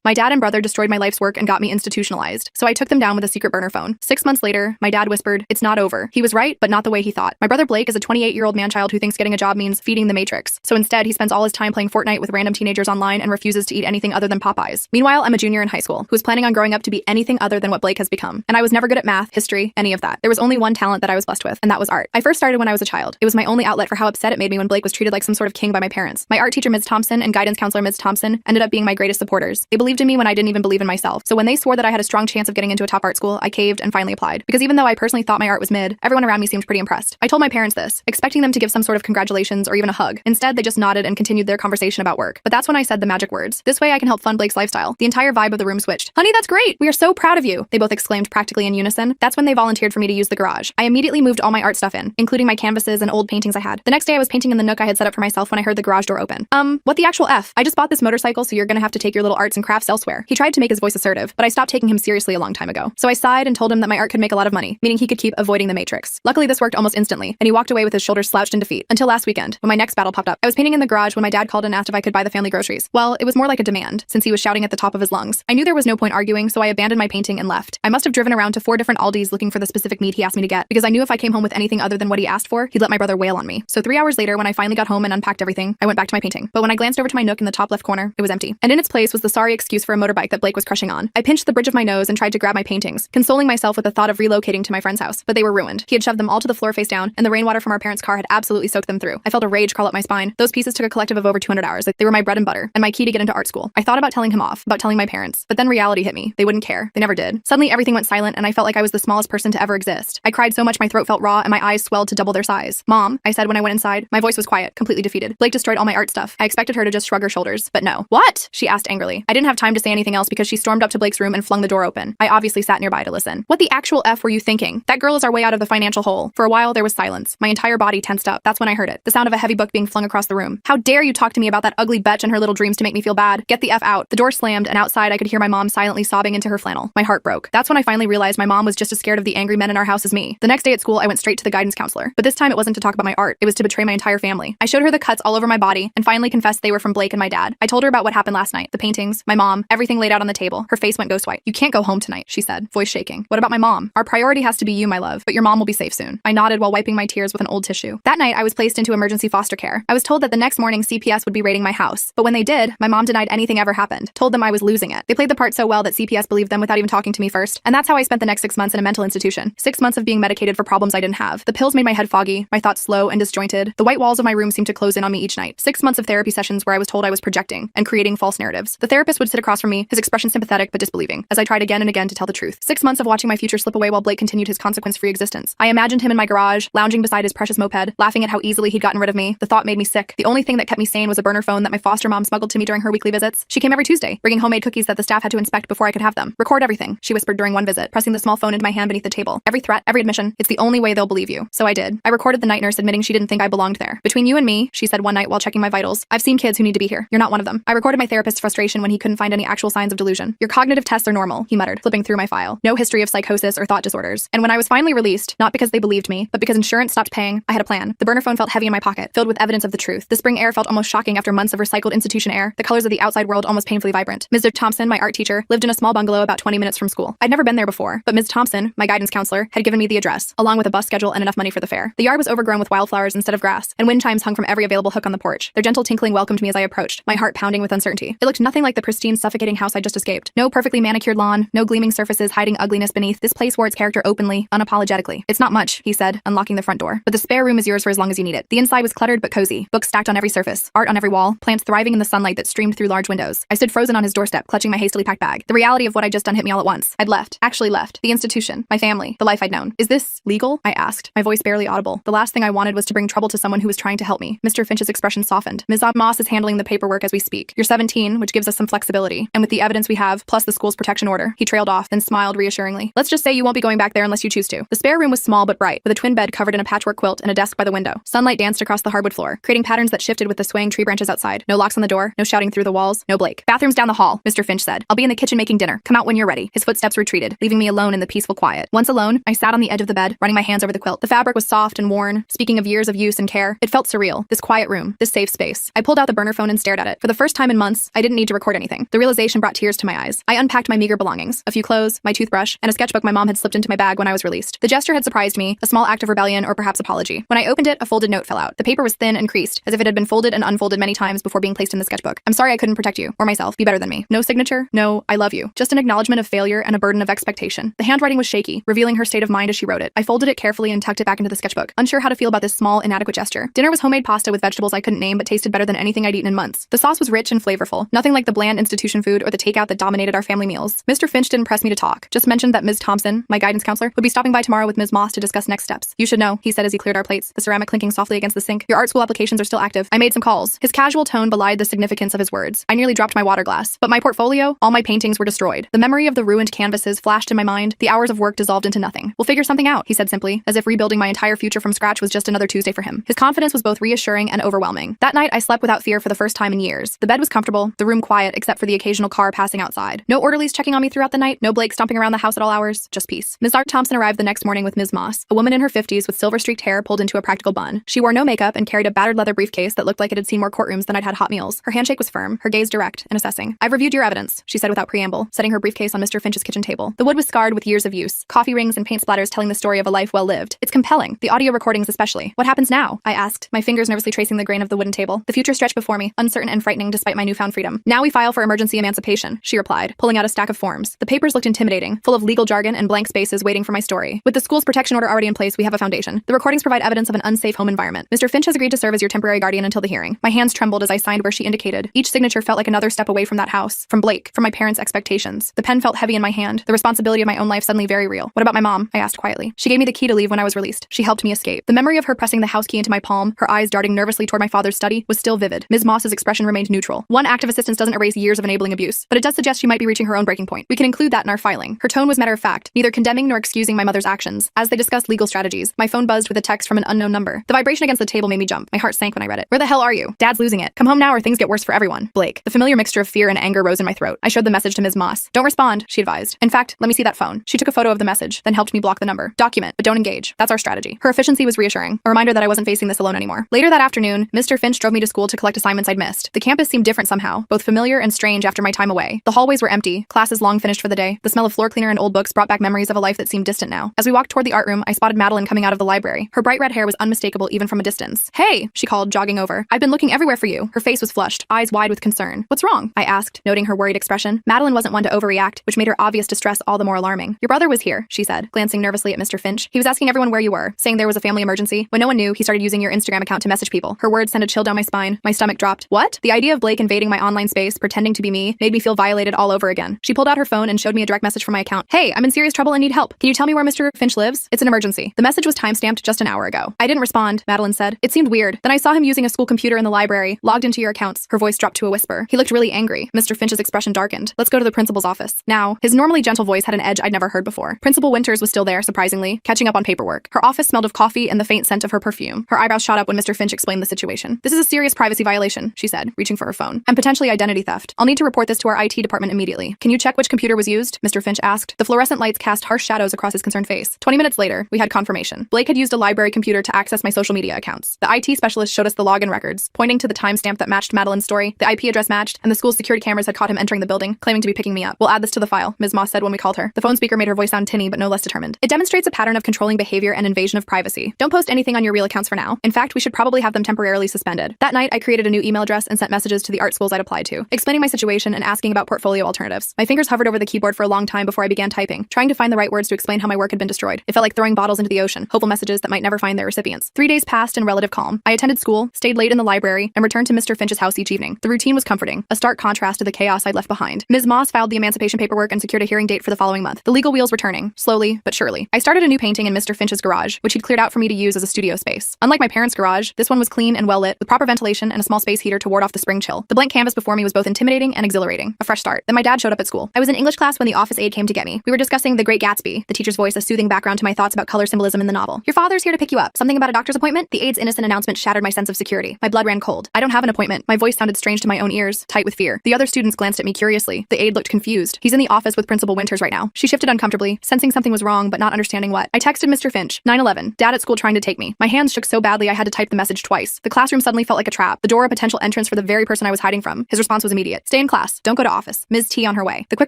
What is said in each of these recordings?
My dad and brother destroyed my life's work and got me institutionalized, so I took them down with a secret burner phone. 6 months later, my dad whispered, "It's not over." He was right, but not the way he thought. My brother Blake is a 28-year-old man-child who thinks getting a job means feeding the Matrix. So instead, he spends all his time playing Fortnite with random teenagers online and refuses to eat anything other than Popeyes. Meanwhile, I'm a junior in high school who is planning on growing up to be anything other than what Blake has become. And I was never good at math, history, any of that. There was only one talent that I was blessed with, and that was art. I first started when I was a child. It was my only outlet for how upset it made me when Blake was treated like some sort of king by my parents. My art teacher, Ms. Thompson, and guidance counselor, Ms. Thompson, ended up being my greatest supporters. They believed in me when I didn't even believe in myself. So when they swore that I had a strong chance of getting into a top art school, I caved and finally applied. Because even though I personally thought my art was mid, everyone around me seemed pretty impressed. I told my parents this, expecting them to give some sort of congratulations or even a hug. Instead, they just nodded and continued their conversation about work. But that's when I said the magic words. "This way I can help fund Blake's lifestyle." The entire vibe of the room switched. "Honey, that's great! We are so proud of you!" They both exclaimed practically in unison. That's when they volunteered for me to use the garage. I immediately moved all my art stuff in, including my canvases and old paintings I had. The next day I was painting in the nook I had set up for myself when I heard the garage door open. What the actual F? I just bought this motorcycle, so you're gonna have to take your little arts and crafts elsewhere." He tried to make his voice assertive, but I stopped taking him seriously a long time ago. So I sighed and told him that my art could make a lot of money, meaning he could keep avoiding the Matrix. Luckily, this worked almost instantly, and he walked away with his shoulders slouched in defeat. Until last weekend, when my next battle popped up. I was painting in the garage when my dad called and asked if I could buy the family groceries. Well, it was more like a demand, since he was shouting at the top of his lungs. I knew there was no point arguing, so I abandoned my painting and left. I must have driven around to 4 different Aldis looking for the specific meat he asked me to get, because I knew if I came home with anything other than what he asked for, he'd let my brother wail on me. So 3 hours later, when I finally got home and unpacked everything, I went back to my painting. But when I glanced over to my nook in the top left corner, it was empty. And in its place was the sorry excuse for a motorbike that Blake was crushing on. I pinched the bridge of my nose and tried to grab my paintings, consoling myself with the thought of relocating to my friend's house, but they were ruined. He had shoved them all to the floor face down, and the rainwater from our parents' car had absolutely soaked them through. I felt a rage crawl up my spine. Those pieces took a collective of over 200 hours. They were my bread and butter, and my key to get into art school. I thought about telling him off, about telling my parents, but then reality hit me. They wouldn't care. They never did. Suddenly everything went silent, and I felt like I was the smallest person to ever exist. I cried so much my throat felt raw, and my eyes swelled to double their size. "Mom," I said when I went inside. My voice was quiet, completely defeated. Blake destroyed all my art stuff. I expected her to just shrug her shoulders, but no. "What?" she asked angrily. I didn't have time to say anything else because she stormed up to Blake's room and flung the door open. I obviously sat nearby to listen. "What the actual F were you thinking? That girl is our way out of the financial hole." For a while, there was silence. My entire body tensed up. That's when I heard it. The sound of a heavy book being flung across the room. "How dare you talk to me about that ugly betch and her little dreams to make me feel bad? Get the F out." The door slammed, and outside I could hear my mom silently sobbing into her flannel. My heart broke. That's when I finally realized my mom was just as scared of the angry men in our house as me. The next day at school, I went straight to the guidance counselor. But this time it wasn't to talk about my art. It was to betray my entire family. I showed her the cuts all over my body and finally confessed they were from Blake and my dad. I told her about what happened last night. The paintings, my mom, everything laid out on the table. Her face went ghost white. "You can't go home tonight," she said, voice shaking. "What about my mom?" "Our priority has to be you, my love, but your mom will be safe soon." I nodded while wiping my tears with an old tissue. That night, I was placed into emergency foster care. I was told that the next morning CPS would be raiding my house. But when they did, my mom denied anything ever happened, told them I was losing it. They played the part so well that CPS believed them without even talking to me first. And that's how I spent the next 6 months in a mental institution. 6 months of being medicated for problems I didn't have. The pills made my head foggy, my thoughts slow and disjointed. The white walls of my room seemed to close in on me each night. 6 months of therapy sessions where I was told I was projecting and creating false narratives. The therapist would sit across from me, his expression sympathetic but disbelieving, as I tried again and again to tell the truth. 6 months of watching my future slip away while Blake continued his consequence-free existence. I imagined him in my garage, lounging beside his precious moped, laughing at how easily he'd gotten rid of me. The thought made me sick. The only thing that kept me sane was a burner phone that my foster mom smuggled to me during her weekly visits. She came every Tuesday, bringing homemade cookies that the staff had to inspect before I could have them. "Record everything," she whispered during one visit, pressing the small phone into my hand beneath the table. "Every threat, every admission. It's the only way they'll believe you." So I did. I recorded the night nurse admitting she didn't think I belonged there. "Between you and me," she said one night while checking my vitals, "I've seen kids who need to be here. You're not one of them." I recorded my therapist's frustration when he couldn't find any actual signs of delusion. "Your cognitive tests are normal," he muttered, flipping through my file. "No history of psychosis or thought disorders." And when I was finally released, not because they believed me, but because insurance stopped paying, I had a plan. The burner phone felt heavy in my pocket, filled with evidence of the truth. The spring air felt almost shocking after months of recycled institution air, the colors of the outside world almost painfully vibrant. Ms. Thompson, my art teacher, lived in a small bungalow about 20 minutes from school. I'd never been there before, but Ms. Thompson, my guidance counselor, had given me the address, along with a bus schedule and enough money for the fare. The yard was overgrown with wildflowers instead of grass, and wind chimes hung from every available hook on the porch. Their gentle tinkling welcomed me as I approached, my heart pounding with uncertainty. It looked nothing like the pristine, suffocating house I just escaped. No perfectly manicured lawn, no gleaming surfaces hiding ugliness beneath. This place wore its character openly, unapologetically. "It's not much," he said, unlocking the front door, "but the spare room is yours for as long as you need it." The inside was cluttered but cozy, books stacked on every surface, art on every wall, plants thriving in the sunlight that streamed through large windows. I stood frozen on his doorstep, clutching my hastily packed bag. The reality of what I'd just done hit me all at once. I'd left, actually left, the institution, my family, the life I'd known. "Is this legal?" I asked, my voice barely audible. The last thing I wanted was to bring trouble to someone who was trying to help me. Mr. Finch's expression softened. "Ms. Moss is handling the paperwork as we speak. You're 17, which gives us some flexibility. And with the evidence we have, plus the school's protection order," he trailed off, then smiled reassuringly. "Let's just say you won't be going back there unless you choose to." The spare room was small but bright, with a twin bed covered in a patchwork quilt and a desk by the window. Sunlight danced across the hardwood floor, creating patterns that shifted with the swaying tree branches outside. No locks on the door, no shouting through the walls, no Blake. "Bathroom's down the hall," Mr. Finch said. "I'll be in the kitchen making dinner. Come out when you're ready." His footsteps retreated, leaving me alone in the peaceful quiet. Once alone, I sat on the edge of the bed, running my hands over the quilt. The fabric was soft and worn. Speaking of years of use and care, it felt surreal. This quiet room, this safe space. I pulled out the burner phone and stared at it. For the first time in months, I didn't need to record anything. The The realization brought tears to my eyes. I unpacked my meager belongings, a few clothes, my toothbrush, and a sketchbook my mom had slipped into my bag when I was released. The gesture had surprised me, a small act of rebellion or perhaps apology. When I opened it, a folded note fell out. The paper was thin and creased, as if it had been folded and unfolded many times before being placed in the sketchbook. I'm sorry I couldn't protect you, or myself. Be better than me. No signature, no, I love you. Just an acknowledgement of failure and a burden of expectation. The handwriting was shaky, revealing her state of mind as she wrote it. I folded it carefully and tucked it back into the sketchbook, unsure how to feel about this small, inadequate gesture. Dinner was homemade pasta with vegetables I couldn't name but tasted better than anything I'd eaten in months. The sauce was rich and flavorful, nothing like the bland institution food or the takeout that dominated our family meals. Mr. Finch didn't press me to talk, just mentioned that Ms. Thompson, my guidance counselor, would be stopping by tomorrow with Ms. Moss to discuss next steps. You should know, he said as he cleared our plates, the ceramic clinking softly against the sink. Your art school applications are still active. I made some calls. His casual tone belied the significance of his words. I nearly dropped my water glass. But my portfolio, all my paintings were destroyed. The memory of the ruined canvases flashed in my mind. The hours of work dissolved into nothing. We'll figure something out, he said simply, as if rebuilding my entire future from scratch was just another Tuesday for him. His confidence was both reassuring and overwhelming. That night, I slept without fear for the first time in years. The bed was comfortable, the room quiet except for the occasional car passing outside. No orderlies checking on me throughout the night, no Blake stomping around the house at all hours, just peace. Ms. Art Thompson arrived the next morning with Ms. Moss, a woman in her 50s with silver-streaked hair pulled into a practical bun. She wore no makeup and carried a battered leather briefcase that looked like it had seen more courtrooms than I'd had hot meals. Her handshake was firm, her gaze direct and assessing. I've reviewed your evidence, she said without preamble, setting her briefcase on Mr. Finch's kitchen table. The wood was scarred with years of use, coffee rings and paint splatters telling the story of a life well lived. It's compelling, the audio recordings especially. What happens now? I asked, my fingers nervously tracing the grain of the wooden table. The future stretched before me, uncertain and frightening despite my newfound freedom. Now we file for emergency emancipation, she replied, pulling out a stack of forms. The papers looked intimidating, full of legal jargon and blank spaces waiting for my story. With the school's protection order already in place, we have a foundation. The recordings provide evidence of an unsafe home environment. Mr. Finch has agreed to serve as your temporary guardian until the hearing. My hands trembled as I signed where she indicated. Each signature felt like another step away from that house, from Blake, from my parents' expectations. The pen felt heavy in my hand, the responsibility of my own life suddenly very real. What about my mom? I asked quietly. She gave me the key to leave when I was released. She helped me escape. The memory of her pressing the house key into my palm, her eyes darting nervously toward my father's study, was still vivid. Ms. Moss's expression remained neutral. One act of assistance doesn't erase years of enabling abuse, but it does suggest she might be reaching her own breaking point. We can include that in our filing. Her tone was matter of fact, neither condemning nor excusing my mother's actions. As they discussed legal strategies, my phone buzzed with a text from an unknown number. The vibration against the table made me jump. My heart sank when I read it. Where the hell are you? Dad's losing it. Come home now or things get worse for everyone. Blake. The familiar mixture of fear and anger rose in my throat. I showed the message to Ms. Moss. Don't respond, she advised. In fact, let me see that phone. She took a photo of the message, then helped me block the number. Document, but don't engage. That's our strategy. Her efficiency was reassuring, a reminder that I wasn't facing this alone anymore. Later that afternoon, Mr. Finch drove me to school to collect assignments I'd missed. The campus seemed different somehow, both familiar and strange after my time away. The hallways were empty, classes long finished for the day. The smell of floor cleaner and old books brought back memories of a life that seemed distant now. As we walked toward the art room, I spotted Madeline coming out of the library. Her bright red hair was unmistakable even from a distance. Hey, she called, jogging over. I've been looking everywhere for you. Her face was flushed, eyes wide with concern. What's wrong? I asked, noting her worried expression. Madeline wasn't one to overreact, which made her obvious distress all the more alarming. Your brother was here, she said, glancing nervously at Mr. Finch. He was asking everyone where you were, saying there was a family emergency. When no one knew, he started using your Instagram account to message people. Her words sent a chill down my spine. My stomach dropped. What? The idea of Blake invading my online space, pretending to be me, made me feel violated all over again. She pulled out her phone and showed me a direct message from my account. Hey, I'm in serious trouble and need help. Can you tell me where Mr. Finch lives? It's an emergency. The message was timestamped just an hour ago. I didn't respond, Madeline said. It seemed weird. Then I saw him using a school computer in the library, logged into your accounts. Her voice dropped to a whisper. He looked really angry. Mr. Finch's expression darkened. Let's go to the principal's office. Now, his normally gentle voice had an edge I'd never heard before. Principal Winters was still there, surprisingly, catching up on paperwork. Her office smelled of coffee and the faint scent of her perfume. Her eyebrows shot up when Mr. Finch explained the situation. This is a serious privacy violation, she said, reaching for her phone, and potentially identity theft. I'll need to report this to our IT department immediately. Can you check which computer was used? Mr. Finch asked. The fluorescent lights cast harsh shadows across his concerned face. 20 minutes later, we had confirmation. Blake had used a library computer to access my social media accounts. The IT specialist showed us the login records, pointing to the timestamp that matched Madeline's story. The IP address matched, and the school's security cameras had caught him entering the building, claiming to be picking me up. We'll add this to the file, Ms. Moss said when we called her. The phone speaker made her voice sound tinny, but no less determined. It demonstrates a pattern of controlling behavior and invasion of privacy. Don't post anything on your real accounts for now. In fact, we should probably have them temporarily suspended. That night, I created a new email address and sent messages to the art schools I'd applied to, explaining my situation and asking about portfolio alternatives. My fingers hovered over the keyboard for a long time before I began typing, trying to find the right words to explain how my work had been destroyed. It felt like throwing bottles into the ocean, hopeful messages that might never find their recipients. 3 days passed in relative calm. I attended school, stayed late in the library, and returned to Mr. Finch's house each evening. The routine was comforting, a stark contrast to the chaos I'd left behind. Ms. Moss filed the emancipation paperwork and secured a hearing date for the following month. The legal wheels were turning, slowly but surely. I started a new painting in Mr. Finch's garage, which he'd cleared out for me to use as a studio space. Unlike my parents' garage, this one was clean and well lit, with proper ventilation and a small space heater to ward off the spring chill. The blank canvas before me was both intimidating and exhilarating. A fresh start. Then my dad showed up at school. I was in English class when the office aide came to get me. We were discussing The Great Gatsby, the teacher's voice a soothing background to my thoughts about color symbolism in the novel. Your father's here to pick you up. Something about a doctor's appointment? The aide's innocent announcement shattered my sense of security. My blood ran cold. I don't have an appointment. My voice sounded strange to my own ears, tight with fear. The other students glanced at me curiously. The aide looked confused. He's in the office with Principal Winters right now. She shifted uncomfortably, sensing something was wrong but not understanding what. I texted Mr. Finch, 9/11, Dad at school trying to take me. My hands shook so badly I had to type the message twice. The classroom suddenly felt like a trap, the door a potential entrance for the very person I was hiding from. His response was immediate. Stay Stay in class. Don't go to office. Ms. T on her way. The quick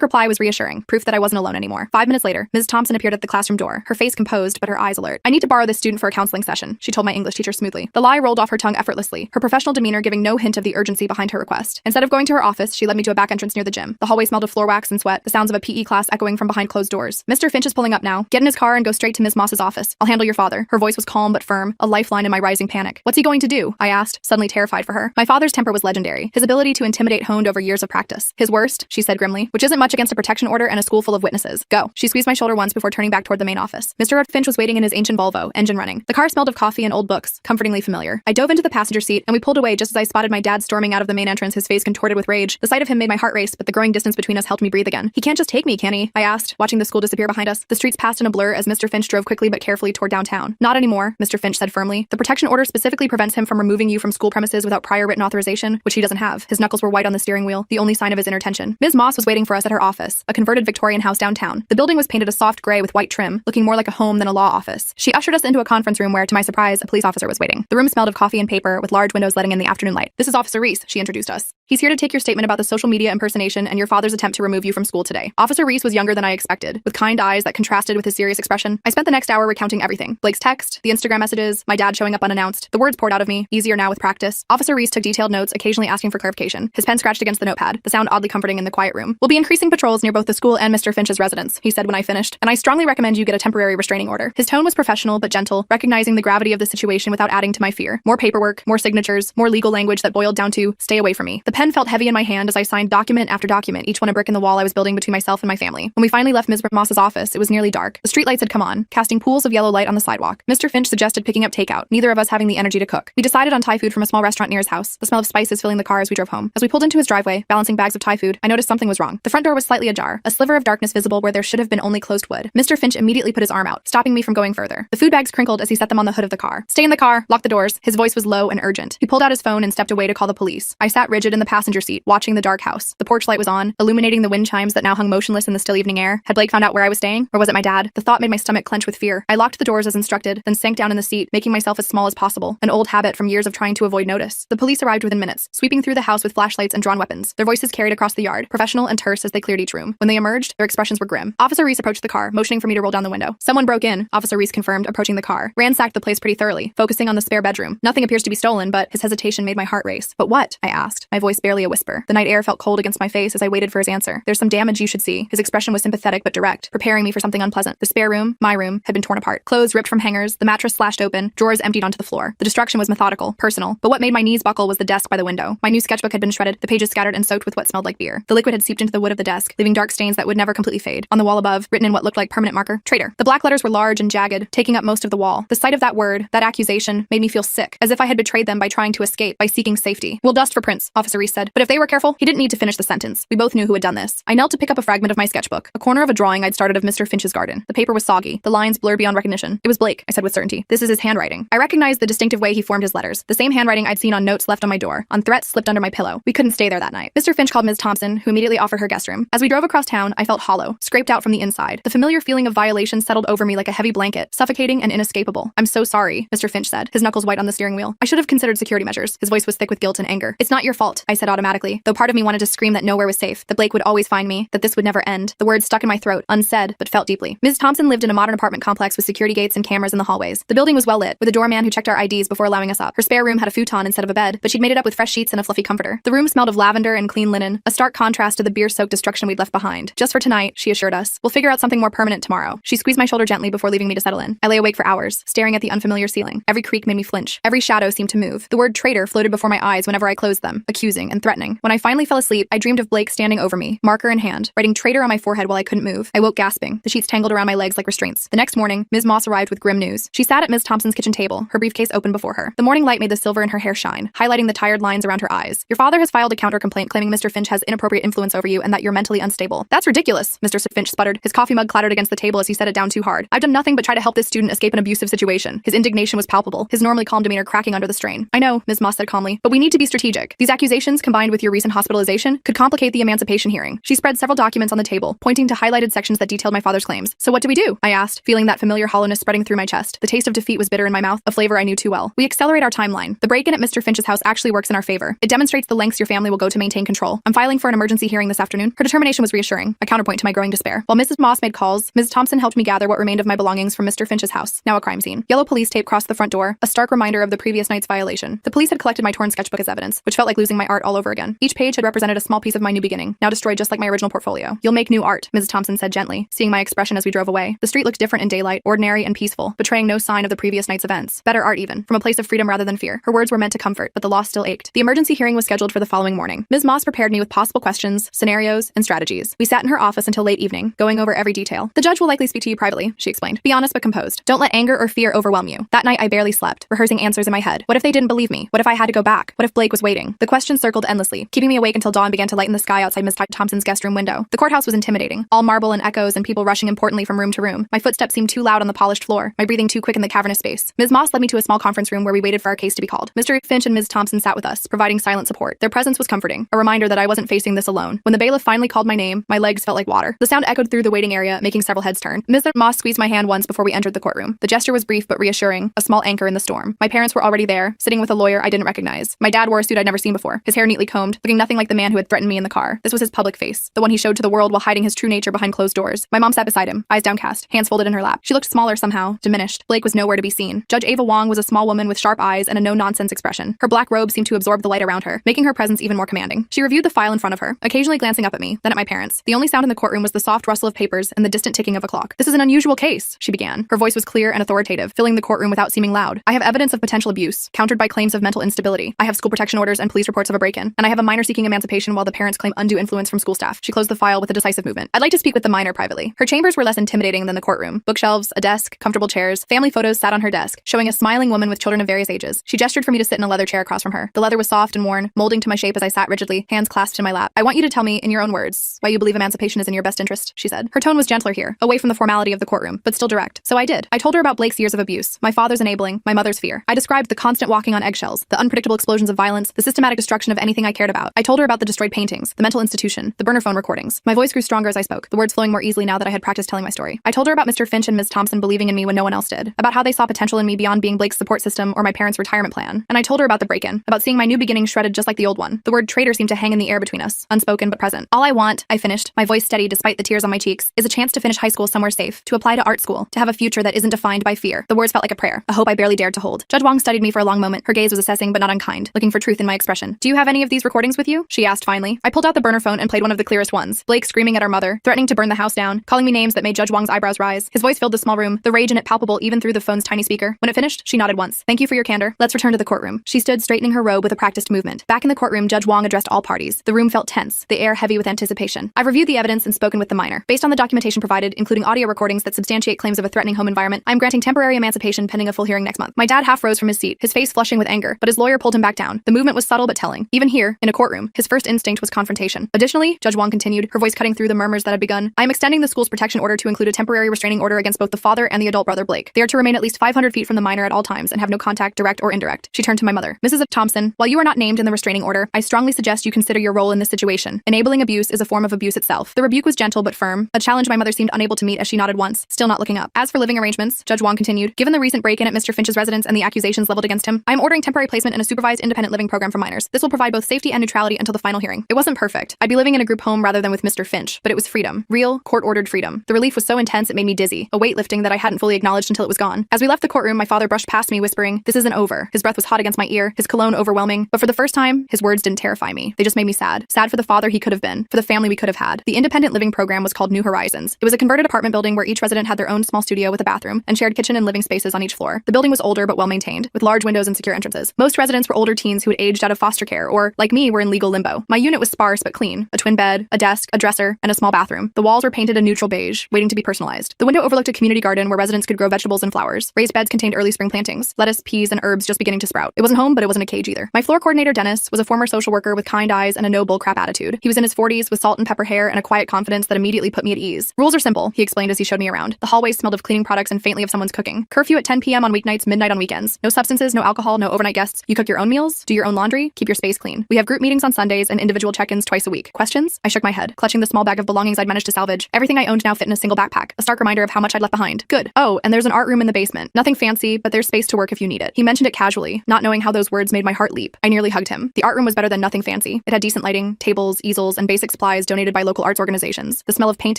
reply was reassuring, proof that I wasn't alone anymore. 5 minutes later, Ms. Thompson appeared at the classroom door, her face composed but her eyes alert. I need to borrow this student for a counseling session, she told my English teacher smoothly. The lie rolled off her tongue effortlessly, her professional demeanor giving no hint of the urgency behind her request. Instead of going to her office, she led me to a back entrance near the gym. The hallway smelled of floor wax and sweat, the sounds of a PE class echoing from behind closed doors. Mr. Finch is pulling up now. Get in his car and go straight to Ms. Moss's office. I'll handle your father. Her voice was calm but firm, a lifeline in my rising panic. What's he going to do? I asked, suddenly terrified for her. My father's temper was legendary, his ability to intimidate honed over years of practice. His worst, she said grimly, which isn't much against a protection order and a school full of witnesses. Go. She squeezed my shoulder once before turning back toward the main office. Mr. Finch was waiting in his ancient Volvo, engine running. The car smelled of coffee and old books, comfortingly familiar. I dove into the passenger seat and we pulled away just as I spotted my dad storming out of the main entrance, his face contorted with rage. The sight of him made my heart race, but the growing distance between us helped me breathe again. He can't just take me, can he? I asked, watching the school disappear behind us. The streets passed in a blur as Mr. Finch drove quickly but carefully toward downtown. Not anymore, Mr. Finch said firmly. The protection order specifically prevents him from removing you from school premises without prior written authorization, which he doesn't have. His knuckles were white on the steering wheel, the only sign of his inner tension. Ms. Moss was waiting for us at her office, a converted Victorian house downtown. The building was painted a soft gray with white trim, looking more like a home than a law office. She ushered us into a conference room where, to my surprise, a police officer was waiting. The room smelled of coffee and paper, with large windows letting in the afternoon light. This is Officer Reese, she introduced us. He's here to take your statement about the social media impersonation and your father's attempt to remove you from school today. Officer Reese was younger than I expected, with kind eyes that contrasted with his serious expression. I spent the next hour recounting everything. Blake's text, the Instagram messages, my dad showing up unannounced. The words poured out of me, easier now with practice. Officer Reese took detailed notes, occasionally asking for clarification. His pen scratched against the notepad, the sound oddly comforting in the quiet room. We'll be increasing patrols near both the school and Mr. Finch's residence, he said when I finished, and I strongly recommend you get a temporary restraining order. His tone was professional but gentle, recognizing the gravity of the situation without adding to my fear. More paperwork, more signatures, more legal language that boiled down to, stay away from me. The pen felt heavy in my hand as I signed document after document, each one a brick in the wall I was building between myself and my family. When we finally left Ms. Moss's office, it was nearly dark. The streetlights had come on, casting pools of yellow light on the sidewalk. Mr. Finch suggested picking up takeout, neither of us having the energy to cook. We decided on Thai food from a small restaurant near his house, the smell of spices filling the car as we drove home. As we pulled into his driveway, balancing bags of Thai food, I noticed something was wrong. The front door was slightly ajar, a sliver of darkness visible where there should have been only closed wood. Mr. Finch immediately put his arm out, stopping me from going further. The food bags crinkled as he set them on the hood of the car. Stay in the car, lock the doors. His voice was low and urgent. He pulled out his phone and stepped away to call the police. I sat rigid in the passenger seat, watching the dark house. The porch light was on, illuminating the wind chimes that now hung motionless in the still evening air. Had Blake found out where I was staying? Or was it my dad? The thought made my stomach clench with fear. I locked the doors as instructed, then sank down in the seat, making myself as small as possible, an old habit from years of trying to avoid notice. The police arrived within minutes, sweeping through the house with flashlights and drawn weapons. Their voices carried across the yard, professional and terse as they cleared each room. When they emerged, their expressions were grim. Officer Reese approached the car, motioning for me to roll down the window. Someone broke in, Officer Reese confirmed, approaching the car. Ransacked the place pretty thoroughly, focusing on the spare bedroom. Nothing appears to be stolen, but his hesitation made my heart race. But what? I asked, my voice barely a whisper. The night air felt cold against my face as I waited for his answer. There's some damage you should see. His expression was sympathetic but direct, preparing me for something unpleasant. The spare room, my room, had been torn apart. Clothes ripped from hangers, the mattress slashed open, drawers emptied onto the floor. The destruction was methodical, personal, but what made my knees buckle was the desk by the window. My new sketchbook had been shredded, the pages scattered and soaked with what smelled like beer. The liquid had seeped into the wood of the desk, leaving dark stains that would never completely fade. On the wall above, written in what looked like permanent marker, traitor. The black letters were large and jagged, taking up most of the wall. The sight of that word, that accusation, made me feel sick, as if I had betrayed them by trying to escape, by seeking safety. We'll dust for prints, Officer Reese said, but if they were careful, he didn't need to finish the sentence. We both knew who had done this. I knelt to pick up a fragment of my sketchbook, a corner of a drawing I'd started of Mr. Finch's garden. The paper was soggy, the lines blurred beyond recognition. It was Blake, I said with certainty. This is his handwriting. I recognized the distinctive way he formed his letters, the same handwriting I'd seen on notes left on my door, on threats slipped under my pillow. We couldn't stay there that night. Mr. Finch called Ms. Thompson, who immediately offered her guest room. As we drove across town, I felt hollow, scraped out from the inside. The familiar feeling of violation settled over me like a heavy blanket, suffocating and inescapable. I'm so sorry, Mr. Finch said, his knuckles white on the steering wheel. I should have considered security measures. His voice was thick with guilt and anger. It's not your fault, I said automatically, though part of me wanted to scream that nowhere was safe, that Blake would always find me, that this would never end. The words stuck in my throat, unsaid, but felt deeply. Ms. Thompson lived in a modern apartment complex with security gates and cameras in the hallways. The building was well lit, with a doorman who checked our IDs before allowing us up. Her spare room had a futon instead of a bed, but she'd made it up with fresh sheets and a fluffy comforter. The room smelled of lavender and clean linen, a stark contrast to the beer-soaked destruction we'd left behind. Just for tonight, she assured us. We'll figure out something more permanent tomorrow. She squeezed my shoulder gently before leaving me to settle in. I lay awake for hours, staring at the unfamiliar ceiling. Every creak made me flinch. Every shadow seemed to move. The word traitor floated before my eyes whenever I closed them, accusing and threatening. When I finally fell asleep, I dreamed of Blake standing over me, marker in hand, writing traitor on my forehead while I couldn't move. I woke gasping, the sheets tangled around my legs like restraints. The next morning, Ms. Moss arrived with grim news. She sat at Ms. Thompson's kitchen table, her briefcase open before her. The morning light made the silver in her hair shine, highlighting the tired lines around her eyes. Your father has filed a counter complaint claiming Mr. Finch has inappropriate influence over you and that you're mentally unstable. That's ridiculous, Mr. Finch sputtered. His coffee mug clattered against the table as he set it down too hard. I've done nothing but try to help this student escape an abusive situation. His indignation was palpable, his normally calm demeanor cracking under the strain. I know, Ms. Moss said calmly, but we need to be strategic. These accusations, combined with your recent hospitalization, could complicate the emancipation hearing. She spread several documents on the table, pointing to highlighted sections that detailed my father's claims. So what do we do? I asked, feeling that familiar hollowness spreading through my chest. The taste of defeat was bitter in my mouth, a flavor I knew too well. We accelerate our timeline. The break-in at Mr. Finch's house actually works in our favor. It demonstrates the lengths your family will go to maintain regain control. I'm filing for an emergency hearing this afternoon. Her determination was reassuring, a counterpoint to my growing despair. While Mrs. Moss made calls, Ms. Thompson helped me gather what remained of my belongings from Mr. Finch's house, now a crime scene. Yellow police tape crossed the front door, a stark reminder of the previous night's violation. The police had collected my torn sketchbook as evidence, which felt like losing my art all over again. Each page had represented a small piece of my new beginning, now destroyed just like my original portfolio. You'll make new art, Mrs. Thompson said gently, seeing my expression as we drove away. The street looked different in daylight, ordinary and peaceful, betraying no sign of the previous night's events. Better art even, from a place of freedom rather than fear. Her words were meant to comfort, but the loss still ached. The emergency hearing was scheduled for the following morning. Ms. Moss prepared me with possible questions, scenarios, and strategies. We sat in her office until late evening, going over every detail. The judge will likely speak to you privately, she explained. Be honest but composed. Don't let anger or fear overwhelm you. That night I barely slept, rehearsing answers in my head. What if they didn't believe me? What if I had to go back? What if Blake was waiting? The questions circled endlessly, keeping me awake until dawn began to lighten the sky outside Ms. Thompson's guest room window. The courthouse was intimidating, all marble and echoes and people rushing importantly from room to room. My footsteps seemed too loud on the polished floor, my breathing too quick in the cavernous space. Ms. Moss led me to a small conference room where we waited for our case to be called. Mr. Finch and Ms. Thompson sat with us, providing silent support. Their presence was comforting, a reminder that I wasn't facing this alone. When the bailiff finally called my name, my legs felt like water. The sound echoed through the waiting area, making several heads turn. Ms. Moss squeezed my hand once before we entered the courtroom. The gesture was brief but reassuring, a small anchor in the storm. My parents were already there, sitting with a lawyer I didn't recognize. My dad wore a suit I'd never seen before, his hair neatly combed, looking nothing like the man who had threatened me in the car. This was his public face, the one he showed to the world while hiding his true nature behind closed doors. My mom sat beside him, eyes downcast, hands folded in her lap. She looked smaller somehow, diminished. Blake was nowhere to be seen. Judge Ava Wong was a small woman with sharp eyes and a no-nonsense expression. Her black robe seemed to absorb the light around her, making her presence even more commanding. She reviewed the file in front of her, occasionally glancing up at me, then at my parents. The only sound in the courtroom was the soft rustle of papers and the distant ticking of a clock. This is an unusual case, she began. Her voice was clear and authoritative, filling the courtroom without seeming loud. I have evidence of potential abuse, countered by claims of mental instability. I have school protection orders and police reports of a break-in, and I have a minor seeking emancipation while the parents claim undue influence from school staff. She closed the file with a decisive movement. I'd like to speak with the minor privately. Her chambers were less intimidating than the courtroom. Bookshelves, a desk, comfortable chairs, family photos sat on her desk, showing a smiling woman with children of various ages. She gestured for me to sit in a leather chair across from her. The leather was soft and worn, molding to my shape as I sat rigidly, hands clasped in my lap. I want you to tell me, in your own words, why you believe emancipation is in your best interest, she said. Her tone was gentler here, away from the formality of the courtroom, but still direct. So I did. I told her about Blake's years of abuse, my father's enabling, my mother's fear. I described the constant walking on eggshells, the unpredictable explosions of violence, the systematic destruction of anything I cared about. I told her about the destroyed paintings, the mental institution, the burner phone recordings. My voice grew stronger as I spoke, the words flowing more easily now that I had practiced telling my story. I told her about Mr. Finch and Ms. Thompson believing in me when no one else did, about how they saw potential in me beyond being Blake's support system or my parents' retirement plan. And I told her about the break-in, about seeing my new beginning shredded just like the old one. The word traitor seemed to hang in the air between us, unspoken but present. All I want, I finished, my voice steady despite the tears on my cheeks, is a chance to finish high school somewhere safe, to apply to art school, to have a future that isn't defined by fear. The words felt like a prayer, a hope I barely dared to hold. Judge Wong studied me for a long moment, her gaze was assessing but not unkind, looking for truth in my expression. Do you have any of these recordings with you? She asked finally. I pulled out the burner phone and played one of the clearest ones. Blake screaming at our mother, threatening to burn the house down, calling me names that made Judge Wong's eyebrows rise. His voice filled the small room, the rage in it palpable even through the phone's tiny speaker. When it finished, she nodded once. Thank you for your candor. Let's return to the courtroom. She stood straightening her robe with a practiced movement. Back in the courtroom, Judge Wong addressed all parties. The room felt tense, the air heavy with anticipation. I've reviewed the evidence and spoken with the minor. Based on the documentation provided, including audio recordings that substantiate claims of a threatening home environment, I'm granting temporary emancipation pending a full hearing next month. My dad half rose from his seat, his face flushing with anger, but his lawyer pulled him back down. The movement was subtle but telling. Even here, in a courtroom, his first instinct was confrontation. Additionally, Judge Wong continued, her voice cutting through the murmurs that had begun, I am extending the school's protection order to include a temporary restraining order against both the father and the adult brother Blake. They are to remain at least 500 feet from the minor at all times and have no contact, direct or indirect. She turned to my mother. Mrs. Thompson, while you are not named in the restraining order, I strongly suggest you consider your role in this situation. Enabling abuse is a form of abuse itself. The rebuke was gentle but firm, a challenge my mother seemed unable to meet as she nodded once, still not looking up. As for living arrangements, Judge Wong continued, given the recent break-in at Mr. Finch's residence and the accusations leveled against him, I am ordering temporary placement in a supervised independent living program for minors. This will provide both safety and neutrality until the final hearing. It wasn't perfect. I'd be living in a group home rather than with Mr. Finch, but it was freedom. Real, court-ordered freedom. The relief was so intense it made me dizzy, a weight lifting that I hadn't fully acknowledged until it was gone. As we left the courtroom, my father brushed past me, whispering, this isn't over. His breath was hot against my ear, his cologne overwhelming, but for the first time, his words didn't terrify me. They just made me sad. Sad for the father he could have been, for the family we could have had. The independent living program was called New Horizons. It was a converted apartment building where each resident had their own small studio with a bathroom and shared kitchen and living spaces on each floor. The building was older but well-maintained, with large windows and secure entrances. Most residents were older teens who had aged out of foster care or, like me, were in legal limbo. My unit was sparse but clean. A twin bed, a desk, a dresser, and a small bathroom. The walls were painted a neutral beige, waiting to be personalized. The window overlooked a community garden where residents could grow vegetables and flowers. Raised beds contained early spring plantings, lettuce, peas, and herbs just beginning to sprout. It wasn't home, but it wasn't a cage either. My floor coordinator, Dennis, was a former social worker with kind eyes and a no bullcrap attitude. He was in his 40s with salt and pepper hair and a quiet confidence that immediately put me at ease. Rules are simple, he explained as he showed me around. The hallways smelled of cleaning products and faintly of someone's cooking. Curfew at 10 p.m. on weeknights, midnight on weekends. No substances, no alcohol, no overnight guests. You cook your own meals, do your own laundry, keep your space clean. We have group meetings on Sundays and individual check-ins twice a week. Questions? I shook my head, clutching the small bag of belongings I'd managed to salvage. Everything I owned now fit in a single backpack, a stark reminder of how much I'd left behind. Good. Oh, and there's an art room in the basement. Nothing fancy, but there's space to work if you need it. He mentioned it casually, not knowing how those words made my heart leap. I nearly hugged him. The art room was better than nothing fancy. empty. It had decent lighting, tables, easels, and basic supplies donated by local arts organizations. The smell of paint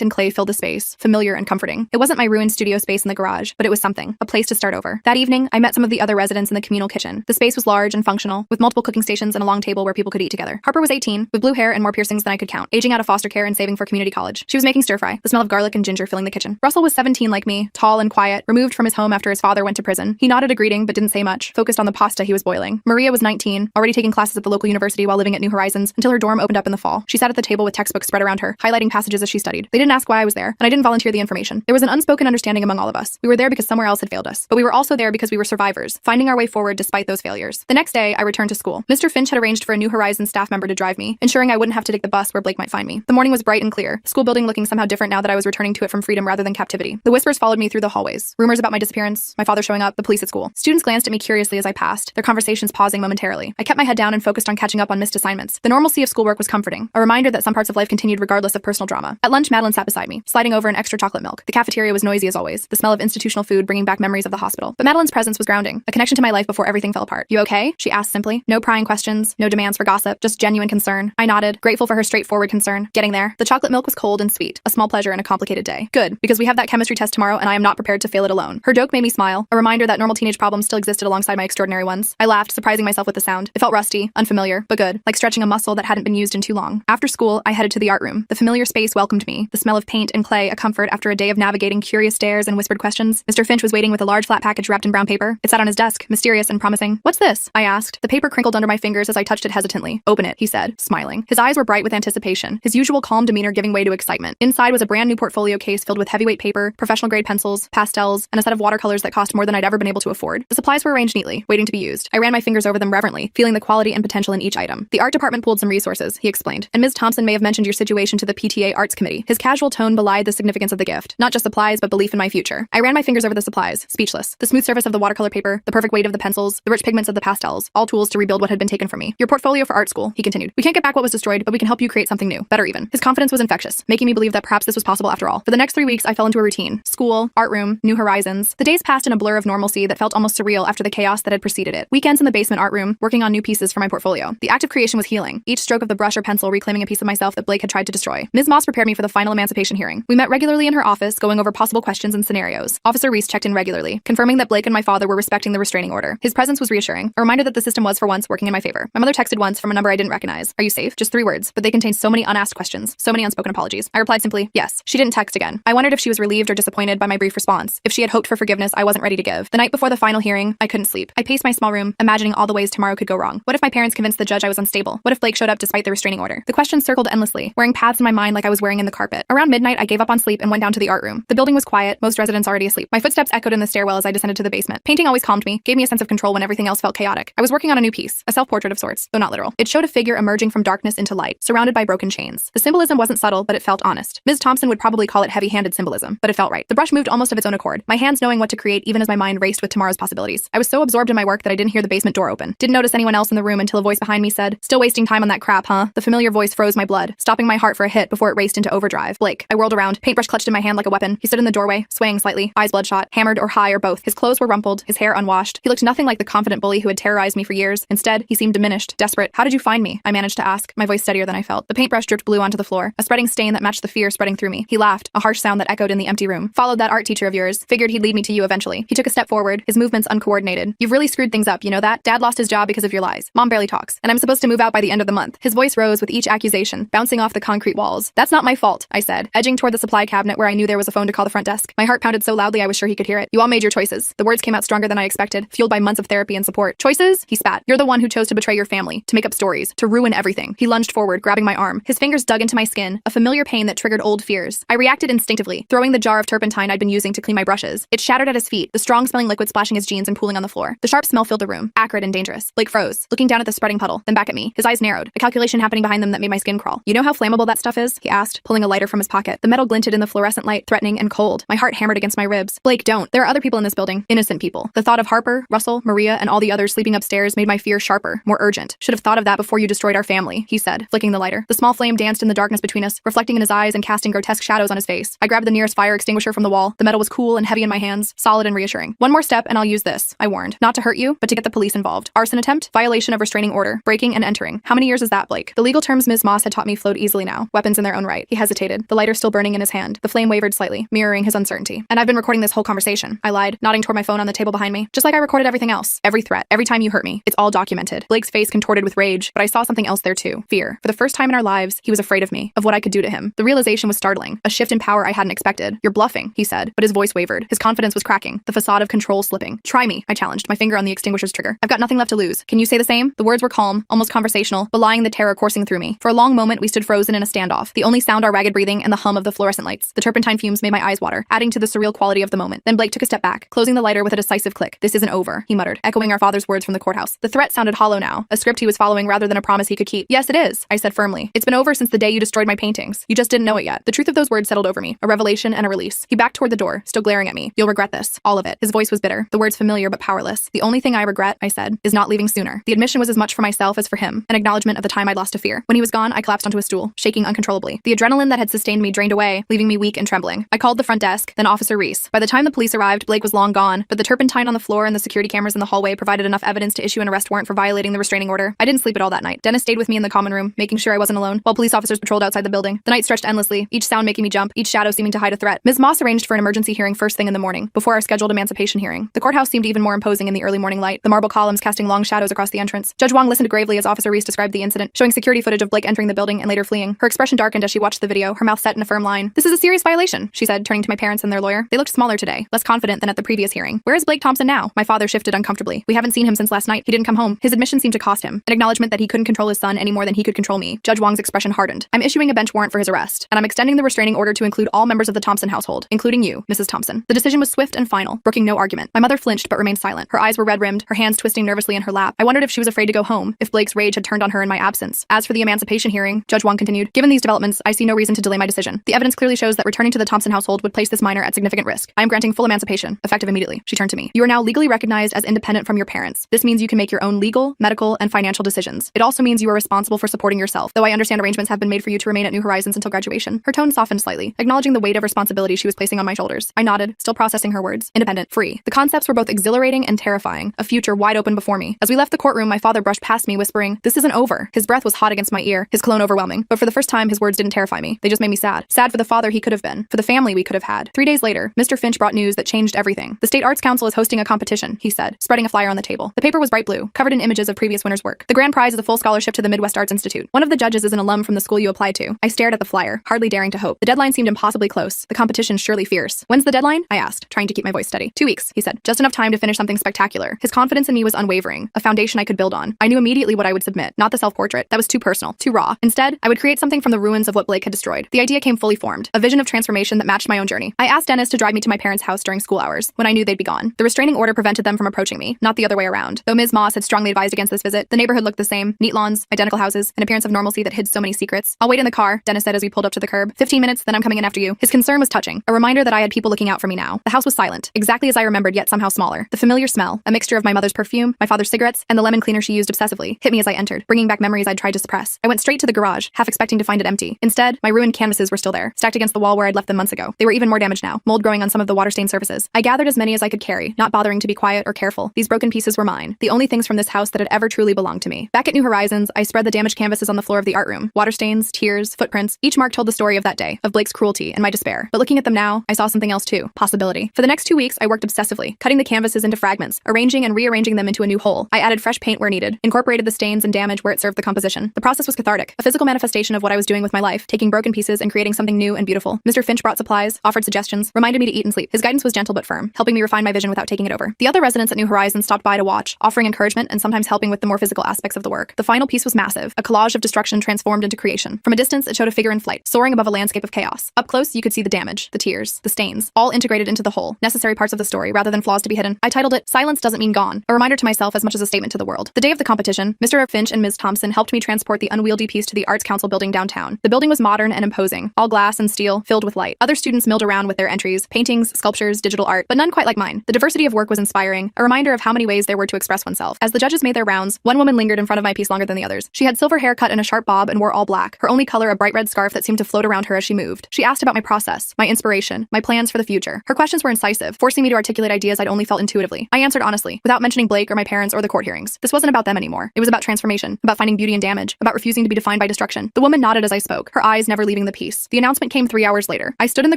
and clay filled the space, familiar and comforting. It wasn't my ruined studio space in the garage, but it was something, a place to start over. That evening, I met some of the other residents in the communal kitchen. The space was large and functional, with multiple cooking stations and a long table where people could eat together. Harper was 18, with blue hair and more piercings than I could count, aging out of foster care and saving for community college. She was making stir fry, the smell of garlic and ginger filling the kitchen. Russell was 17 like me, tall and quiet, removed from his home after his father went to prison. He nodded a greeting but didn't say much, focused on the pasta he was boiling. Maria was 19, already taking classes at the local university while living at New Horizons until her dorm opened up in the fall. She sat at the table with textbooks spread around her, highlighting passages as she studied. They didn't ask why I was there, and I didn't volunteer the information. There was an unspoken understanding among all of us. We were there because somewhere else had failed us, but we were also there because we were survivors, finding our way forward despite those failures. The next day, I returned to school. Mr. Finch had arranged for a New Horizons staff member to drive me, ensuring I wouldn't have to take the bus where Blake might find me. The morning was bright and clear, the school building looking somehow different now that I was returning to it from freedom rather than captivity. The whispers followed me through the hallways. Rumors about my disappearance, my father showing up, the police at school. Students glanced at me curiously as I passed, their conversations pausing momentarily. I kept my head down and focused on catching up on missed assignments. The normalcy of schoolwork was comforting, a reminder that some parts of life continued regardless of personal drama. At lunch, Madeline sat beside me, sliding over an extra chocolate milk. The cafeteria was noisy as always, the smell of institutional food bringing back memories of the hospital. But Madeline's presence was grounding, a connection to my life before everything fell apart. "You okay?" she asked simply. No prying questions, no demands for gossip, just genuine concern. I nodded, grateful for her straightforward concern. Getting there. The chocolate milk was cold and sweet, a small pleasure in a complicated day. Good, because we have that chemistry test tomorrow and I am not prepared to fail it alone. Her joke made me smile, a reminder that normal teenage problems still existed alongside my extraordinary ones. I laughed, surprising myself with the sound. It felt rusty, unfamiliar, but good, like stretching a muscle that hadn't been used in too long. After school, I headed to the art room. The familiar space welcomed me, the smell of paint and clay a comfort after a day of navigating curious stares and whispered questions. Mr. Finch was waiting with a large flat package wrapped in brown paper. It sat on his desk, mysterious and promising. "What's this?" I asked. The paper crinkled under my fingers as I touched it hesitantly. "Open it," he said, smiling. His eyes were bright with anticipation, his usual calm demeanor giving way to excitement. Inside was a brand new portfolio case filled with heavyweight paper, professional grade pencils, pastels, and a set of watercolors that cost more than I'd ever been able to afford. The supplies were arranged neatly, waiting to be used. I ran my fingers over them reverently, feeling the quality and potential in each item. "The art department pooled some resources," he explained, "and Ms. Thompson may have mentioned your situation to the PTA Arts Committee." His casual tone belied the significance of the gift. Not just supplies, but belief in my future. I ran my fingers over the supplies, speechless. The smooth surface of the watercolor paper, the perfect weight of the pencils, the rich pigments of the pastels, all tools to rebuild what had been taken from me. "Your portfolio for art school," he continued. "We can't get back what was destroyed, but we can help you create something new, better even." His confidence was infectious, making me believe that perhaps this was possible after all. For the next 3 weeks, I fell into a routine. School, art room, New Horizons. The days passed in a blur of normalcy that felt almost surreal after the chaos that had preceded it. Weekends in the basement art room, working on new pieces for my portfolio. The act of creation was healing, each stroke of the brush or pencil reclaiming a piece of myself that Blake had tried to destroy. Ms. Moss prepared me for the final emancipation hearing. We met regularly in her office, going over possible questions and scenarios. Officer Reese checked in regularly, confirming that Blake and my father were respecting the restraining order. His presence was reassuring, a reminder that the system was for once working in my favor. My mother texted once from a number I didn't recognize. "Are you safe?" Just 3 words, but they contained so many unasked questions, so many unspoken apologies. I replied simply, yes. She didn't text again. I wondered if she was relieved or disappointed by my brief response, if she had hoped for forgiveness I wasn't ready to give. The night before the final hearing, I couldn't sleep. I paced my small room, imagining all the ways tomorrow could go wrong. What if my parents convinced the judge I was unstable? What if Blake showed up despite the restraining order? The questions circled endlessly, wearing paths in my mind like I was wearing in the carpet. Around midnight, I gave up on sleep and went down to the art room. The building was quiet, most residents already asleep. My footsteps echoed in the stairwell as I descended to the basement. Painting always calmed me, gave me a sense of control when everything else felt chaotic. I was working on a new piece, a self-portrait of sorts, though not literal. It showed a figure emerging from darkness into light, surrounded by broken chains. The symbolism wasn't subtle, but it felt honest. Ms. Thompson would probably call it heavy-handed symbolism, but it felt right. The brush moved almost of its own accord, my hands knowing what to create even as my mind raced with tomorrow's possibilities. I was so absorbed in my work that I didn't hear the basement door open. Didn't notice anyone else in the room until a voice behind me said, "Still wasting time on that crap, huh?" The familiar voice froze my blood, stopping my heart for a hit before it raced into overdrive. Blake. I whirled around, paintbrush clutched in my hand like a weapon. He stood in the doorway, swaying slightly, eyes bloodshot, hammered or high or both. His clothes were rumpled, his hair unwashed. He looked nothing like the confident bully who had terrorized me for years. Instead, he seemed diminished, desperate. "How did you find me?" I managed to ask, my voice steadier than I felt. The paintbrush dripped blue onto the floor, a spreading stain that matched the fear spreading through me. He laughed, a harsh sound that echoed in the empty room. "Followed that art teacher of yours. Figured he'd lead me to you eventually." He took a step forward, his movements uncoordinated. "You've really screwed things up, you know that? Dad lost his job because of your lies. Mom barely talks, and I'm supposed to move out by the end of the month." His voice rose with each accusation, bouncing off the concrete walls. "That's not my fault," I said, edging toward the supply cabinet where I knew there was a phone to call the front desk. My heart pounded so loudly I was sure he could hear it. "You all made your choices." The words came out stronger than I expected, fueled by months of therapy and support. "Choices?" He spat. "You're the one who chose to betray your family, to make up stories, to ruin everything." He lunged forward, grabbing my arm. His fingers dug into my skin, a familiar pain that triggered old fears. I reacted instinctively, throwing the jar of turpentine I'd been using to clean my brushes. It shattered at his feet, the strong-smelling liquid splashing his jeans and pooling on the floor. The sharp smell filled the room, acrid and dangerous. Blake froze, looking down at the spreading puddle, then back at me. His eyes narrowed, a calculation happening behind them that made my skin crawl. "You know how flammable that stuff is?" he asked, pulling a lighter from his pocket. The metal glinted in the fluorescent light, threatening and cold. My heart hammered against my ribs. "Blake, don't. There are other people in this building. Innocent people." The thought of Harper, Russell, Maria, and all the others sleeping upstairs made my fear sharper, more urgent. "Should have thought of that before you destroyed our family," he said, flicking the lighter. The small flame danced in the darkness between us, reflecting in his eyes and casting grotesque shadows on his face. I grabbed the nearest fire extinguisher from the wall. The metal was cool and heavy in my hands, solid and reassuring. "One more step and I'll use this," I warned. "Not to hurt you, but to get the police involved. Arson attempt, violation of restraining order, breaking and entering. How many years is that, Blake? The legal terms Ms. Moss had taught me flowed easily now, weapons in their own right. He hesitated, the lighter still burning in his hand. The flame wavered slightly, mirroring his uncertainty. And I've been recording this whole conversation, I lied, nodding toward my phone on the table behind me. Just like I recorded everything else. Every threat, every time you hurt me. It's all documented. Blake's face contorted with rage, but I saw something else there too. Fear. For the first time in our lives, he was afraid of me, of what I could do to him. The realization was startling, a shift in power I hadn't expected. You're bluffing, he said, but his voice wavered. His confidence was cracking, the facade of control slipping. Try me, I challenged, my finger on the extinguisher's trigger. I've got nothing left to lose. Can you say the same? The words were calm, almost conversational, belying the terror coursing through me. For a long moment, we stood frozen in a standoff, the only sound our ragged breathing and the hum of the fluorescent lights. The turpentine fumes made my eyes water, adding to the surreal quality of the moment. Then Blake took a step back, closing the lighter with a decisive click. This isn't over, he muttered, echoing our father's words from the courthouse. The threat sounded hollow now, a script he was following rather than a promise he could keep. Yes, it is, I said firmly. It's been over since the day you destroyed my paintings. You just didn't know it yet. The truth of those words settled over me, a revelation and a release. He backed toward the door, still glaring at me. You'll regret this. All of it. His voice was bitter, the words familiar but powerless. The only thing I regret, I said, is not leaving sooner. The admission was as much for myself as for him, an acknowledgement of the time I'd lost to fear. When he was gone, I collapsed onto a stool, shaking uncontrollably. The adrenaline that had sustained me drained away, leaving me weak and trembling. I called the front desk, then Officer Reese. By the time the police arrived, Blake was long gone, but the turpentine on the floor and the security cameras in the hallway provided enough evidence to issue an arrest warrant for violating the restraining order. I didn't sleep at all that night. Dennis stayed with me in the common room, making sure I wasn't alone, while police officers patrolled outside the building. The night stretched endlessly, each sound making me jump, each shadow seeming to hide a threat. Ms. Moss arranged for an emergency hearing first thing in the morning, before our scheduled emancipation hearing. The courthouse seemed even more imposing in the early morning light, the marble columns casting long shadows across the entrance. Judge Wong listened gravely as Officer Reese described the incident, showing security footage of Blake entering the building and later fleeing. Her expression darkened as she watched the video, her mouth set in a firm line. This is a serious violation, she said, turning to my parents and their lawyer. They looked smaller today, less confident than at the previous hearing. Where is Blake Thompson now? My father shifted uncomfortably. We haven't seen him since last night. He didn't come home. His admission seemed to cost him. An acknowledgement that he couldn't control his son any more than he could control me. Judge Wong's expression hardened. I'm issuing a bench warrant for his arrest, and I'm extending the restraining order to include all members of the Thompson household, including you, Mrs. Thompson. The decision was swift and final, brooking no argument. My mother flinched but remained silent. Her eyes were red-rimmed, her hands twisting nervously in her lap. I wondered if she was afraid to go home, if Blake's rage had turned on her in my absence. As for the emancipation hearing, Judge Wong continued, given these developments, I see no reason to delay my decision. The evidence clearly shows that returning to the Thompson household would place this minor at significant risk. I am granting full emancipation, effective immediately. She turned to me. You are now legally recognized as independent from your parents. This means you can make your own legal, medical, and financial decisions. It also means you are responsible for supporting yourself, though I understand arrangements have been made for you to remain at New Horizons until graduation. Her tone softened slightly, acknowledging the weight of responsibility she was placing on my shoulders. I nodded, still processing her words. Independent, free. The concepts were both exhilarating and terrifying, a future wide open before me. As we left the courtroom, my father brushed past me, whispering, this isn't over. His breath was hot against my ear, his cologne overwhelming. But for the first time, his words didn't terrify me. They just made me sad. Sad for the father he could have been, for the family we could have had. 3 days later, Mr. Finch brought news that changed everything. The State Arts Council is hosting a competition, he said, spreading a flyer on the table. The paper was bright blue, covered in images of previous winners' work. The grand prize is a full scholarship to the Midwest Arts Institute. One of the judges is an alum from the school you applied to. I stared at the flyer, hardly daring to hope. The deadline seemed impossibly close. The competition surely fierce. When's the deadline? I asked, trying to keep my voice steady. 2 weeks, he said. Just enough time to finish something spectacular. His confidence in me was unwavering, a foundation I could build on. I knew immediately what I would submit, not the self-portrait. That was too personal, too raw. Instead, I would create something from the ruins of what Blake had destroyed. The idea came fully formed, a vision of transformation that matched my own journey. I asked Dennis to drive me to my parents' house during school hours, when I knew they'd be gone. The restraining order prevented them from approaching me, not the other way around. Though Ms. Moss had strongly advised against this visit, the neighborhood looked the same, neat lawns, identical houses, an appearance of normalcy that hid so many secrets. I'll wait in the car, Dennis said as we pulled up to the curb. 15 minutes, then I'm coming in after you. His concern was touching, a reminder that I had people looking out for me now. The house was silent, exactly as I remembered, yet somehow smaller. The familiar smell, a mixture of my mother's perfume, my father's cigarettes, and the lemon cleaner she used obsessively, hit me as I entered, bringing back memories I'd tried to suppress. I went straight to the garage, half expecting to find it empty. Instead, my ruined canvases were still there, stacked against the wall where I'd left them months ago. They were even more damaged now, mold growing on some of the water-stained surfaces. I gathered as many as I could carry, not bothering to be quiet or careful. These broken pieces were mine, the only things from this house that had ever truly belonged to me. Back at New Horizons, I spread the damaged canvases on the floor of the art room. Water stains, tears, footprints, each mark told the story of that day, of Blake's cruelty and my despair. But looking at them now, I saw something else too, possibility. For the next 2 weeks, I worked obsessively, cutting the canvases into fragments, arranging and rearranging them into a new whole. I added fresh paint where needed, incorporated the stains and damage where it served the composition. The process was cathartic, a physical manifestation of what I was doing with my life, taking broken pieces and creating something new and beautiful. Mr. Finch brought supplies, offered suggestions, reminded me to eat and sleep. His guidance was gentle but firm, helping me refine my vision without taking it over. The other residents at New Horizons stopped by to watch, offering encouragement and sometimes helping with the more physical aspects of the work. The final piece was massive, a collage of destruction transformed into creation. From a distance, it showed a figure in flight, soaring above a landscape of chaos. Up close, you could see the damage, the tears, the stains, all integrated into the whole, necessary parts of the story rather than flaws to be hidden. I titled it, Silence Doesn't Mean Gone, a reminder to myself as much as a statement to the world. The day of the competition, Mr. Finch and Ms. Thompson helped me transport the unwieldy piece to the Arts Council building downtown. The building was modern and imposing, all glass and steel, filled with light. Other students milled around with their entries, paintings, sculptures, digital art, but none quite like mine. The diversity of work was inspiring, a reminder of how many ways there were to express oneself. As the judges made their rounds, one woman lingered in front of my piece longer than the others. She had silver hair cut in a sharp bob and wore all black, her only color a bright red scarf that seemed to float around her as she moved. She asked about my process, my inspiration, my plans for the future. Her questions were incisive, forcing me to articulate ideas I'd only felt intuitively. I answered honestly, without mentioning Blake or my parents or the court hearings. This wasn't about them anymore. It was about transformation, depression, about finding beauty in damage, about refusing to be defined by destruction. The woman nodded as I spoke, her eyes never leaving the piece. The announcement came 3 hours later. I stood in the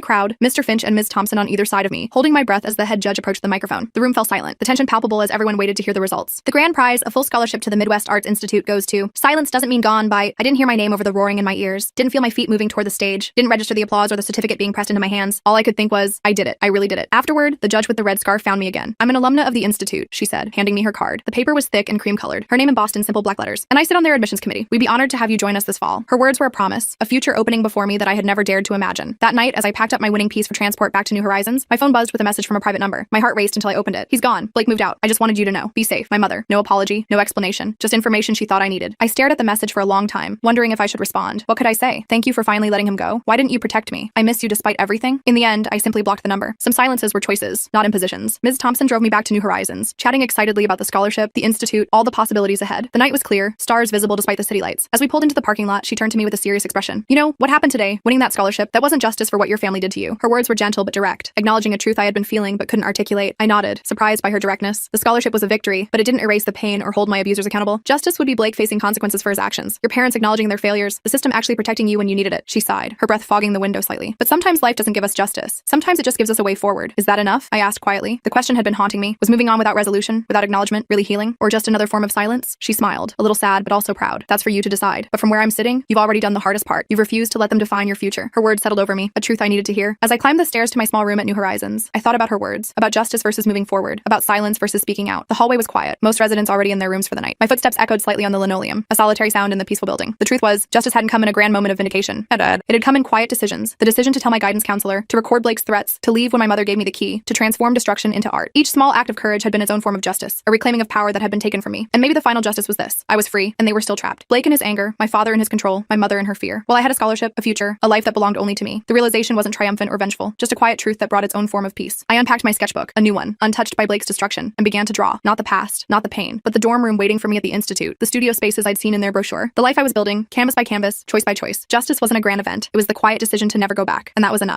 crowd, Mr. Finch and Ms. Thompson on either side of me, holding my breath as the head judge approached the microphone. The room fell silent, the tension palpable as everyone waited to hear the results. The grand prize, a full scholarship to the Midwest Arts Institute, goes to Silence Doesn't Mean Gone by I didn't hear my name over the roaring in my ears, didn't feel my feet moving toward the stage, didn't register the applause or the certificate being pressed into my hands. All I could think was, I did it. I really did it. Afterward, the judge with the red scarf found me again. I'm an alumna of the Institute, she said, handing me her card. The paper was thick and cream-colored, her name embossed in simple black letters. And I sit on their admissions committee. We'd be honored to have you join us this fall. Her words were a promise, a future opening before me that I had never dared to imagine. That night, as I packed up my winning piece for transport back to New Horizons, my phone buzzed with a message from a private number. My heart raced until I opened it. He's gone. Blake moved out. I just wanted you to know. Be safe. My mother. No apology, no explanation, just information she thought I needed. I stared at the message for a long time, wondering if I should respond. What could I say? Thank you for finally letting him go. Why didn't you protect me? I miss you despite everything. In the end, I simply blocked the number. Some silences were choices, not impositions. Ms. Thompson drove me back to New Horizons, chatting excitedly about the scholarship, the institute, all the possibilities ahead. The night was clear, stars visible despite the city lights. As we pulled into the parking lot, she turned to me with a serious expression. You know, what happened today, winning that scholarship, that wasn't justice for what your family did to you. Her words were gentle but direct, acknowledging a truth I had been feeling but couldn't articulate. I nodded, surprised by her directness. The scholarship was a victory, but it didn't erase the pain or hold my abusers accountable. Justice would be Blake facing consequences for his actions, your parents acknowledging their failures, the system actually protecting you when you needed it. She sighed, her breath fogging the window slightly. But sometimes life doesn't give us justice. Sometimes it just gives us a way forward. Is that enough? I asked quietly. The question had been haunting me. Was moving on without resolution, without acknowledgement, really healing? Or just another form of silence? She smiled, a little sad but also proud. That's for you to decide. But from where I'm sitting, you've already done the hardest part. You've refused to let them define your future. Her words settled over me, a truth I needed to hear. As I climbed the stairs to my small room at New Horizons, I thought about her words, about justice versus moving forward, about silence versus speaking out. The hallway was quiet, most residents already in their rooms for the night. My footsteps echoed slightly on the linoleum, a solitary sound in the peaceful building. The truth was, justice hadn't come in a grand moment of vindication. It had come in quiet decisions. The decision to tell my guidance counselor, to record Blake's threats, to leave when my mother gave me the key, to transform destruction into art. Each small act of courage had been its own form of justice, a reclaiming of power that had been taken from me. And maybe the final justice was this. I was free, and they were still trapped. Blake in his anger, my father in his control, my mother in her fear. While I had a scholarship, a future, a life that belonged only to me, the realization wasn't triumphant or vengeful, just a quiet truth that brought its own form of peace. I unpacked my sketchbook, a new one, untouched by Blake's destruction, and began to draw, not the past, not the pain, but the dorm room waiting for me at the institute, the studio spaces I'd seen in their brochure, the life I was building, canvas by canvas, choice by choice. Justice wasn't a grand event. It was the quiet decision to never go back, and that was enough.